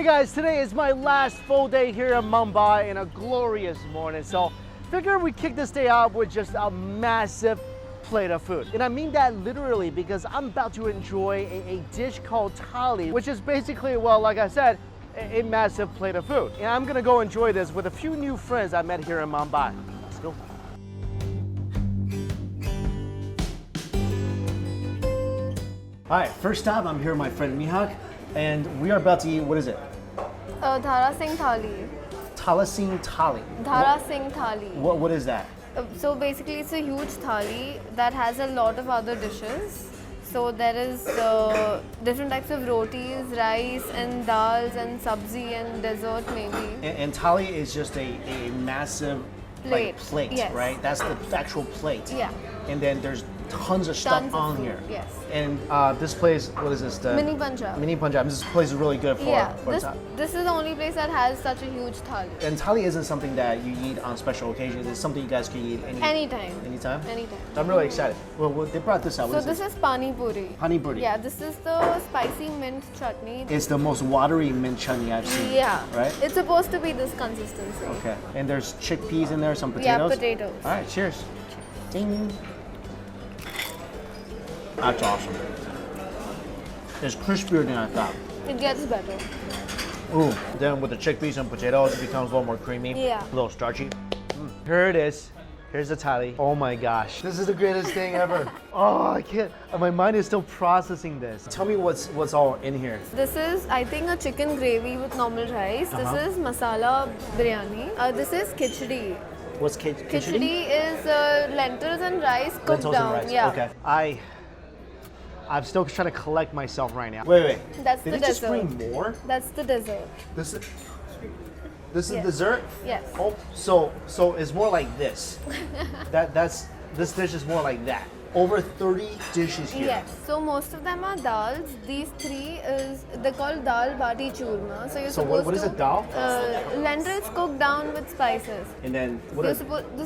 Hey guys, today is my last full day here in Mumbai in a glorious morning. So figure we kick this day off with just a massive plate of food. And I mean that literally because I'm about to enjoy a dish called Thali, which is basically, well, like I said, a massive plate of food. And I'm gonna go enjoy this with a few new friends I met here in Mumbai. Let's go. All right, first stop, I'm here with my friend Mihak, and we are about to eat, what is it? Dhara Singh Thali. Thali. Dhara Singh Thali. What is that? So basically it's a huge thali that has a lot of other dishes. So there is different types of rotis, rice and dals and sabzi and dessert maybe. And thali is just a massive Plate. Like, plate, Yes. right? That's the actual plate. Yeah. And then there's tons of stuff Tons of on food, here. yes. And this place, what is this? The Mini Punjab. Mini Punjab. This place is really good for, Yeah, for thali. this is the only place that has such a huge thali. And thali isn't something that you eat on special occasions. It's something you guys can eat Anytime. Anytime? Anytime. I'm really excited. Well, they brought this out. What So is this is pani puri. Pani puri. Yeah, this is the spicy mint chutney. It's the most watery mint chutney I've seen. Yeah. Right? It's supposed to be this consistency. Okay. And there's chickpeas in there, some Yeah, potatoes? potatoes. All right, cheers. Ding. That's awesome. It's crispier than I thought. It gets better. Ooh, then with the chickpeas and potatoes, it becomes a little more creamy. Yeah. A little starchy. Here it is. Here's the thali. Oh my gosh. This is the greatest thing ever. Oh, I can't. My mind is still processing this. Tell me what's all in here. This is, I think, a chicken gravy with normal rice. This is masala biryani. This is khichdi. What's khichdi? Khichdi is lentils and rice cooked Lentils down. and rice. Yeah. Okay. I'm still trying to collect myself right now. Wait. That's Did the it just dessert. bring more? That's the dessert. This is Yes. dessert? Yes. Oh, so it's more like this. This dish is more like that. Over 30 dishes here. Yes. So most of them are dals. These three they're called dal bati churma. So you're So supposed what is to, a dal? Lentils cooked down with spices. And then This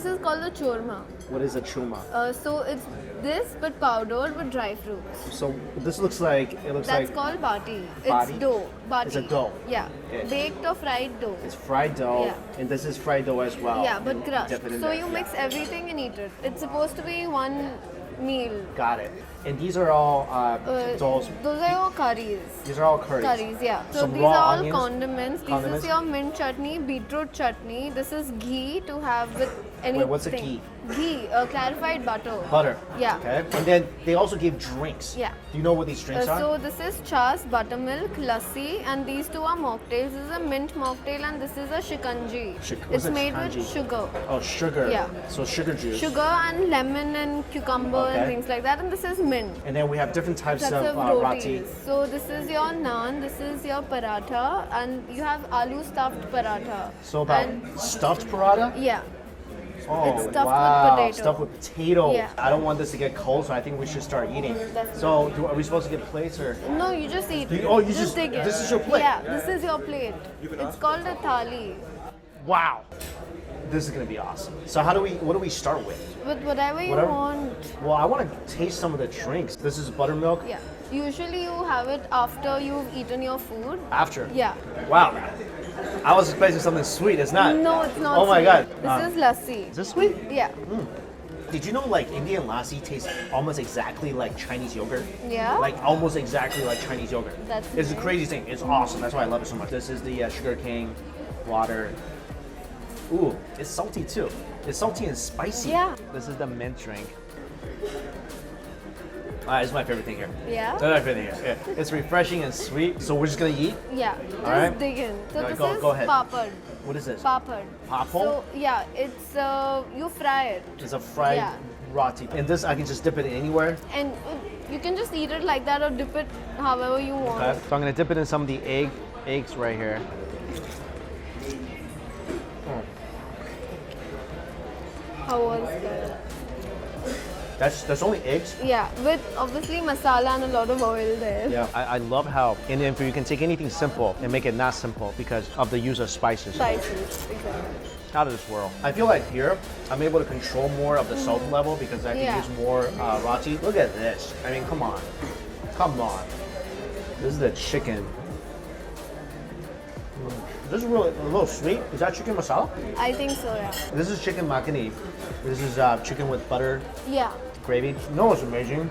is called the churma. what is a chuma? So it's this but powdered with dry fruits. So this looks like That's called bati. Bati? It's dough. Bati. It's a dough. Yeah. Okay. Baked or fried dough. It's fried dough, Yeah. and this is fried dough as well. Yeah, but You crushed. dip it in So there. you mix everything and eat it. It's supposed to be one meal. Got it. And these are all dolls. Those are your curries. These are all curries. Curries, yeah. So Some these raw are all onions? condiments. Condiments? This is your mint chutney, beetroot chutney. This is ghee to have with anything. Wait, what's a ghee? Ghee, clarified butter. Butter. Yeah. Okay. And then they also give drinks. Yeah. Do you know what these drinks are? So this is chas, buttermilk, lassi, and these two are mocktails. This is a mint mocktail and this is a shikanji. What's It's a made shikanji? with sugar. Oh, sugar. Yeah. So sugar juice. Sugar and lemon and cucumber Okay. and things like that. And this is mint. And then we have different types Types of of roti. rotis. So this is your naan, this is your paratha, and you have aloo stuffed paratha. So about And- stuffed paratha? Yeah. Oh, It's stuffed with wow. potato. Stuffed with potato. Yeah. I don't want this to get cold, so I think we should start eating. That's So, are we supposed to get plates or? No, you just eat. You just take it. this is your plate? Yeah, this is your plate. It's called a thali. Wow. This is gonna be awesome. So what do we start with? With whatever you Whatever. want. Well, I want to taste some of the drinks. This is buttermilk. Yeah. Usually you have it after you've eaten your food. After. Yeah. Wow. I was expecting something sweet. It's not. No, it's not. Oh my sweet. god. This is lassi. Is this sweet? Yeah. Did you know like Indian lassi tastes almost exactly like Chinese yogurt? Yeah? Like almost exactly like Chinese yogurt. That's It's a nice. crazy thing. It's awesome. That's why I love it so much. This is the sugar cane water. Ooh, it's salty too. It's salty and spicy. Yeah. This is the mint drink. This is my favorite thing here. Yeah? That's my favorite thing here. Yeah. It's refreshing and sweet. So we're just gonna eat. Yeah. Just right. dig in. So Go- this go- is go ahead. papad. What is this? Papad. Papad? So yeah, it's you fry it. It's a fried Yeah. roti. And this I can just dip it anywhere. And you can just eat it like that or dip it however you want. Okay. So I'm gonna dip it in some of the eggs right here. How was that? That's only eggs. Yeah, with obviously masala and a lot of oil there. Yeah, I love how Indian food, you can take anything simple and make it not simple because of the use of spices. Spices, exactly. Out of this world. I feel like here, I'm able to control more of the salt level because I can Yeah. use more roti. Look at this. I mean, come on. Come on. This is the chicken. This is really a little sweet. Is that chicken masala? I think so, yeah. This is chicken makhani. This is chicken with butter Yeah. gravy. You know what's amazing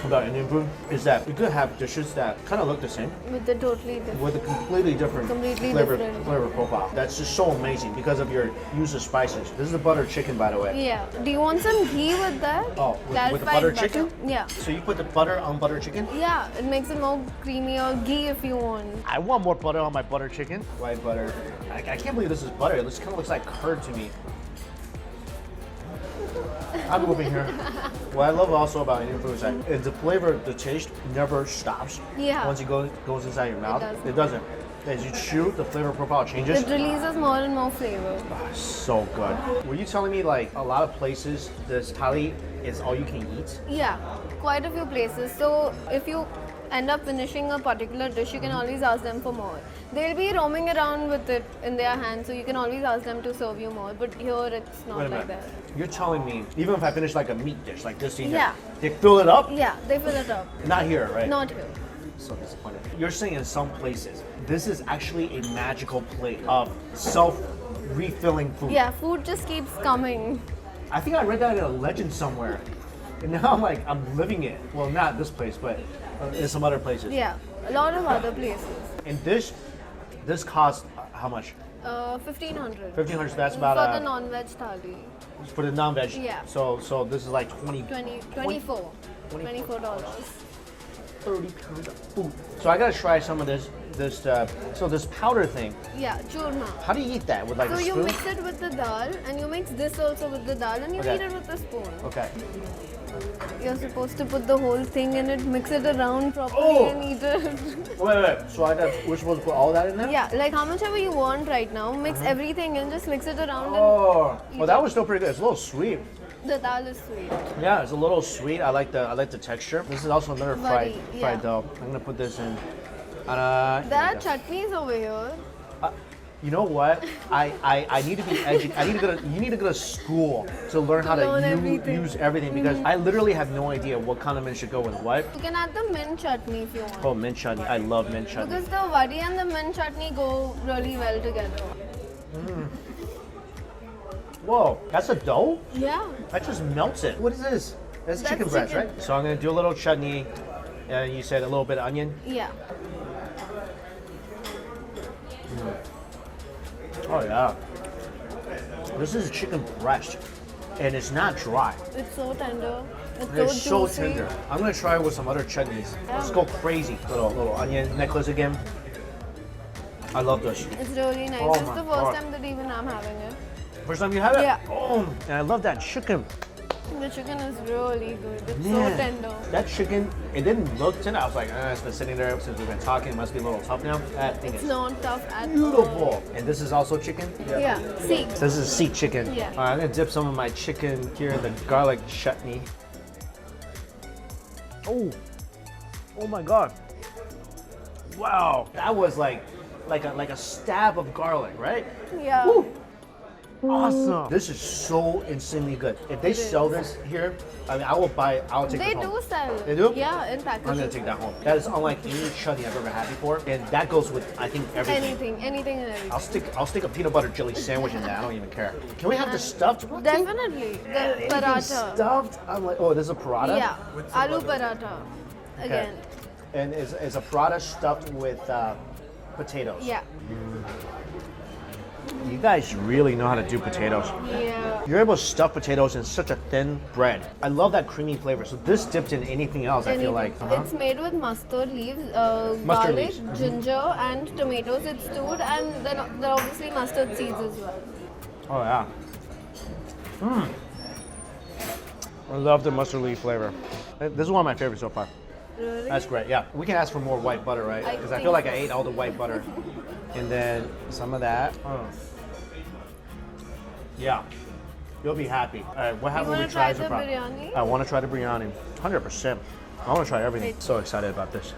about Indian food is that you could have dishes that kind of look the same With the totally different. with a completely different flavor profile. That's just so amazing because of your use of spices. This is the butter chicken, by the way. Yeah. Do you want some ghee with that? Oh, with the Clarified butter chicken? Yeah. So you put the butter on butter chicken? Yeah, it makes it more creamy, or ghee if you want. I want more butter on my butter chicken. White butter. I can't believe this is butter. This kind of looks like curd to me. I'm moving here. What I love also about Indian food is that the flavor, the taste never stops. Yeah. Once it goes inside your mouth, doesn't. it doesn't. As you chew, the flavor profile changes. It releases more and more flavor. Ah, so good. Were you telling me like a lot of places this thali is all you can eat? Yeah, quite a few places. So if you end up finishing a particular dish, you can always ask them for more. They'll be roaming around with it in their hands, so you can always ask them to serve you more. But here it's Wait a not like minute. that. You're telling me even if I finish like a meat dish like this thing Yeah. here, they fill it up? Yeah, they fill it up. Not here, right? Not here. So disappointed. You're saying in some places, this is actually a magical plate of self-refilling food. Yeah, food just keeps coming. I think I read that in a legend somewhere. And now I'm living it. Well, not this place, but in some other places. Yeah, a lot of other places. And this costs how much? 1,500. 1,500. So that's For about the non-veg thali. for the non-veg. Yeah. So this is like 24. $24. 30 pounds of food. So I gotta try some of this so this powder thing. Yeah, churma. How do you eat that with like So a you spoon? mix it with the dal, and you mix this also with the dal, and you Okay. eat it with a spoon. Okay. You're supposed to put the whole thing in it, mix it around properly, Oh! and eat it. Wait. So we're supposed to put all that in there? Yeah, like how much ever you want right now, mix everything and just mix it around. Oh, and well, that was still pretty good. It's a little sweet. the dal is sweet. Yeah, it's a little sweet. I like the texture. This is also another fried Vadi, fried yeah. dough. I'm gonna put this in. There are chutneys over here. You know what? I need to be educated. You need to go to school to learn how learn to everything. use everything because I literally have no idea what condiment should go with what. You can add the mint chutney if you want. Oh, mint chutney. I love mint chutney. Because the vadi and the mint chutney go really well together. Whoa, that's a dough? Yeah. That just melts it. What is this? That's chicken breast, chicken. right? So I'm gonna do a little chutney. And you said a little bit of onion. Yeah. Oh yeah. This is chicken breast, and it's not dry. It's so tender. It's so juicy. tender. I'm gonna try it with some other chutneys. Let's go crazy. Little onion necklace again. I love this. It's really nice. Oh It's my the God. first time that even I'm having it. First time you have it? Yeah. Oh, and I love that chicken. The chicken is really good. It's Man, so tender. That chicken, it didn't look tender. I was like, it's been sitting there since we've been talking. It must be a little tough now. That thing It's is not tough at all. beautiful. And this is also chicken? Yeah. See. So this is seekh chicken. Yeah. All right, I'm gonna dip some of my chicken here in the garlic chutney. Oh my God. Wow, that was like a stab of garlic, right? Yeah. Woo. Awesome. This is so insanely good. If they sell this here, I mean, I'll take They it home. do sell it. They do? Yeah, in I'm packages. gonna take that home. That is unlike any chutney I've ever had before, and that goes with I think everything. Anything and everything. I'll stick a peanut butter jelly sandwich in that. I don't even care. Can we have the stuffed? Definitely. The Anything paratha. stuffed? I'm like, oh, there's a paratha. Yeah. Aloo paratha. Again. And is a paratha stuffed with potatoes? Yeah. You guys really know how to do potatoes. Yeah. You're able to stuff potatoes in such a thin bread. I love that creamy flavor. So this dipped in anything else, I feel like. It's made with mustard leaves, Mustard garlic, leaves. ginger, and tomatoes. It's stewed, and then there are obviously mustard seeds as well. Oh yeah. I love the mustard leaf flavor. This is one of my favorites so far. Really? That's great. Yeah, we can ask for more white butter, right? I Because I think feel like I so. ate all the white butter, and then some of that. Yeah, you'll be happy. All right, what haven't we wanna tried try so far? the biryani? I want to try the biryani. 100%. I want to try everything. Great. So excited about this.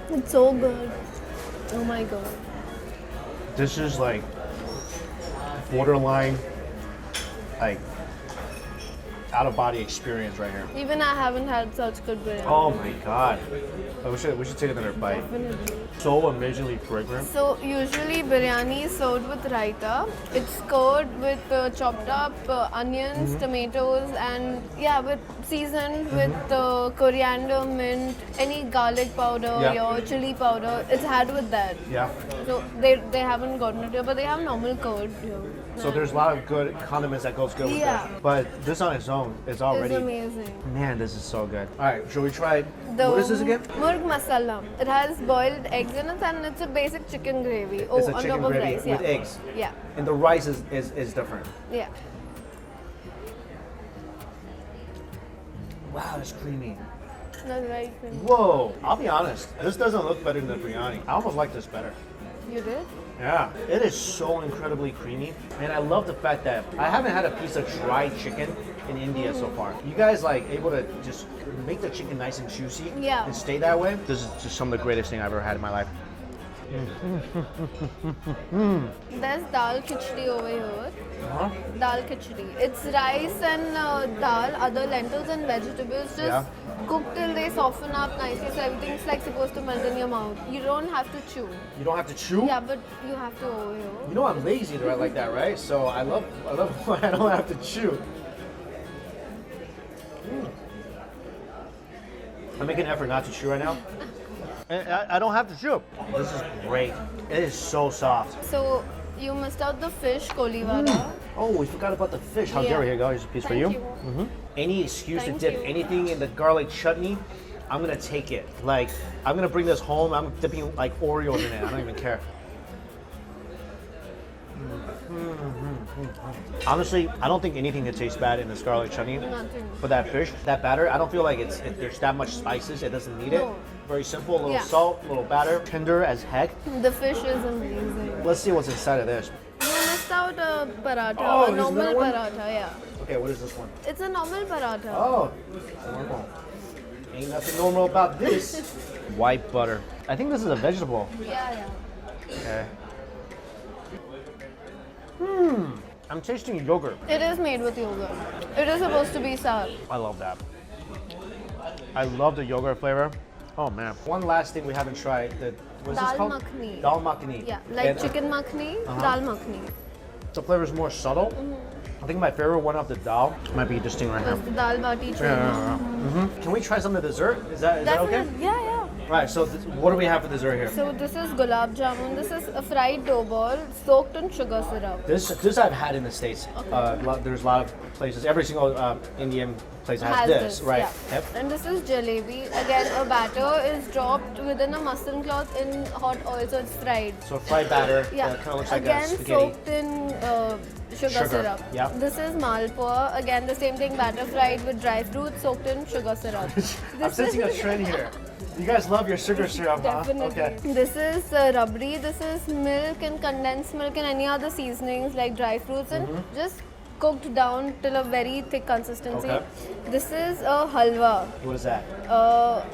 It's so good. Oh my god. This is like borderline, like out-of-body experience right here. Even I haven't had such good biryani. Oh my god. We should take another bite. Definitely. So amazingly fragrant. So usually biryani is served with raita. It's curd with chopped up onions, tomatoes, and yeah, with seasoned with coriander, mint, any garlic powder or chili powder. It's had with that. Yeah. So they haven't gotten it here, but they have normal curd here. So there's a lot of good condiments that goes good with it. But this on its own is already It's amazing. Man, this is so good. All right, shall we try? The What is this again? Murg masala. It has boiled eggs in it, and it's a basic chicken gravy. Oh, It's a on chicken top of gravy rice. with Yeah. eggs. Yeah. And the rice is different. Yeah. Wow, it's creamy. That's right. Whoa! I'll be honest, this doesn't look better than the biryani. I almost like this better. You did? Yeah, it is so incredibly creamy. And I love the fact that I haven't had a piece of dry chicken in India so far. You guys like able to just make the chicken nice and juicy and stay that way? This is just some of the greatest thing I've ever had in my life. There's dal khichdi over here. Huh? Dal khichdi. It's rice and dal, other lentils and vegetables just cooked till they soften up nicely, so everything's like supposed to melt in your mouth. You don't have to chew. You don't have to chew? Yeah, but you have to over here. You know I'm lazy right like that, right? So I love when I don't have to chew. I make an effort not to chew right now. And I don't have to chew. This is great. It is so soft. So you missed out the fish, koliwala. Oh, we forgot about the fish. How dare we? Here you go. Here's a piece for Thank you. you. Any excuse Thank to dip you. anything in the garlic chutney, I'm gonna take it. Like, I'm gonna bring this home. I'm dipping like Oreos in it. I don't even care. Honestly, I don't think anything that tastes bad in this garlic chutney. Nothing. But that fish, that batter, I don't feel like there's that much spices. It doesn't need it. No. Very simple. A little Yeah. salt, a little batter, tender as heck. The fish is amazing. Let's see what's inside of this. You missed out a paratha, Oh, a there's normal another one? paratha, yeah. Okay, what is this one? It's a normal paratha. Oh, normal. Ain't nothing normal about this. White butter. I think this is a vegetable. Yeah. Okay. I'm tasting yogurt. It is made with yogurt. It is supposed to be sour. I love that. I love the yogurt flavor. Oh man. One last thing we haven't tried. What's this Dal called? makhani. Dal makhani. Yeah, like And, chicken makhani, dal makhani. the flavor is more subtle. I think my favorite one of the dal might be this thing right Was here. the dal bati churma. Can we try some of the dessert? Is that okay? Definitely, yeah. Right. So what do we have for dessert here? So this is gulab jamun. This is a fried dough ball soaked in sugar syrup. This I've had in the States. There's a lot of places. Every single Indian place has this, right? Yeah. Yep. And this is jalebi. Again, a batter is dropped within a muslin cloth in hot oil, so it's fried. So fried batter. Yeah. Kind of looks like Again, a spaghetti. soaked in sugar syrup. Yeah. This is malpua. Again, the same thing, batter fried with dry fruits soaked in sugar syrup. I'm sensing a trend here. You guys love your sugar syrup, huh? Definitely. Okay. This is rabdi. This is milk and condensed milk and any other seasonings like dry fruits and just cooked down till a very thick consistency. Okay. This is a halwa. What is that?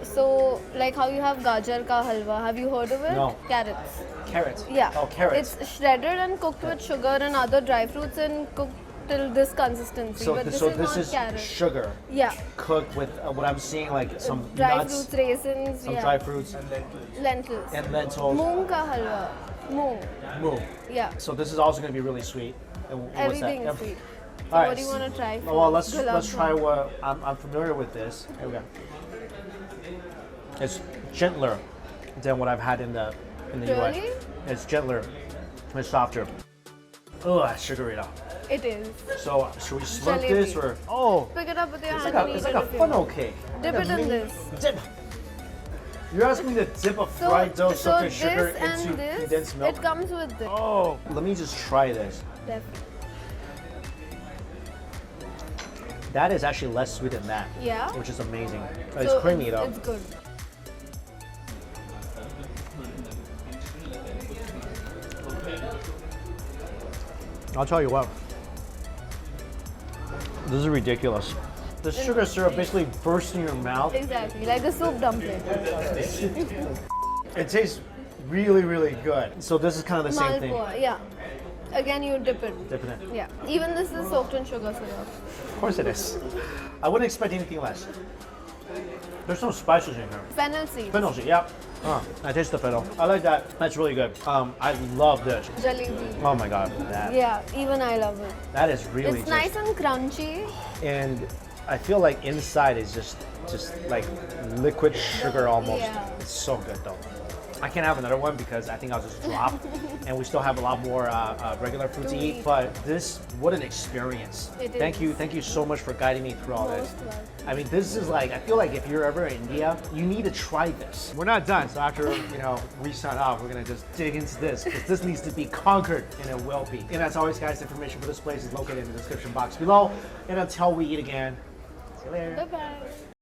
So like how you have gajar ka halwa. Have you heard of it? No. Carrots. Carrots. Yeah. Oh, carrots. It's shredded and cooked with sugar and other dry fruits and cooked till this consistency. So but this this is not carrot. sugar Yeah. cooked with what I'm seeing, like some Dry nuts, fruits, raisins, some yeah. dry fruits, Lentils. and lentils. Moong ka halwa. Moong. Moo. Yeah. So this is also going to be really sweet. And what's that? Everything is sweet. So All right. what do you want to try? Oh, well, let's Gulab try jamun? what I'm familiar with this. Here we go. It's gentler than what I've had in the US. Really? It's gentler. It's softer. Oh, that's sugary though. It is. So should we slurp Jalebi. this or oh? Pick it up with your It's hand like and a, eat it's like it a with funnel you. cake. Dip Like it a in mini- this. Dip. You're asking me to dip a fried dough so soaked in this sugar and into this, condensed milk? it comes with this. Oh, let me just try this. Definitely. That is actually less sweet than that. Yeah? Which is amazing. It's So creamy though. It's good. I'll tell you what. This is ridiculous. The sugar syrup basically bursts in your mouth. Exactly. Like the soup dumpling. It tastes really, really good. So this is kind of the same thing. Malpua, yeah. again you dip it. Dip it in. Yeah. Even this is soaked in sugar syrup. Of course it is. I wouldn't expect anything less. There's no spices in here. Fennel seeds. Fennel seed, yep. I taste the fennel. I like that. That's really good. I love this. Jalebi. Oh my god, that. Yeah, even I love it. That is really It's nice and crunchy. And I feel like inside is just like liquid sugar almost. Yeah. It's so good though. I can't have another one because I think I'll just drop. And we still have a lot more regular food to eat. But this, what an experience. Thank you so much for guiding me through all this. I mean, this is like, I feel like if you're ever in India, you need to try this. We're not done, so after, we sign off, we're gonna just dig into this, because this needs to be conquered, and it will be. And as always, guys, information for this place is located in the description box below. And until we eat again, see you later. Bye-bye.